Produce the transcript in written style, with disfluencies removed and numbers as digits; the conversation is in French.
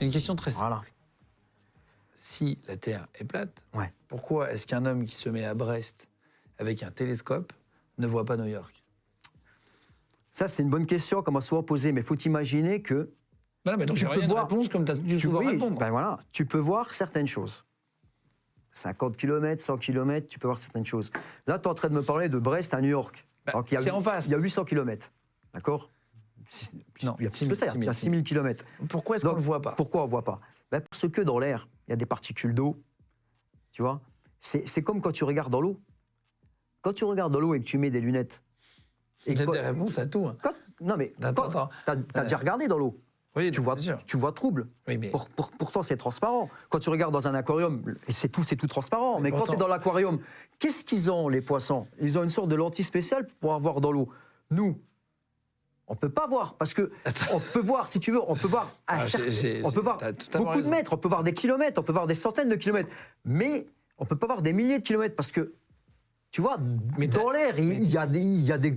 Une question très simple. Voilà. Si la Terre est plate, Ouais. pourquoi est-ce qu'un homme qui se met à Brest avec un télescope ne voit pas New York? Ça, c'est une bonne question qu'on m'a souvent posée, mais il faut imaginer que Non, mais donc Tu j'ai peux rien de voir- réponse comme tu as dû souvent répondre. ben voilà, tu peux voir certaines choses. 50 km, 100 km, tu peux voir certaines choses. Là, tu es en train de me parler de Brest à New York. Bah, Donc, il y a, c'est en face. Il y a 800 km. D'accord? Non, il y a plus que ça, il y a 6000 km. Pourquoi est-ce qu'on ne le voit pas? Pourquoi on ne voit pas? Ben parce que dans l'air, il y a des particules d'eau. Tu vois? C'est comme quand tu regardes dans l'eau. Quand tu regardes dans l'eau et que tu mets des lunettes. Il y a des réponses à tout. Hein. Non, mais Attends. tu as déjà regardé dans l'eau. Oui, Tu vois trouble. Oui, mais... Pourtant, c'est transparent. Quand tu regardes dans un aquarium, c'est tout transparent. Mais quand tu es dans l'aquarium, qu'est-ce qu'ils ont, les poissons? Ils ont une sorte de lentille spéciale pour pouvoir voir dans l'eau. Nous, on ne peut pas voir. Parce que on peut voir, si tu veux, on peut voir, on peut voir beaucoup de mètres, on peut voir des kilomètres, on peut voir des centaines de kilomètres. Mais on ne peut pas voir des milliers de kilomètres parce que, tu vois, dans l'air, il y a des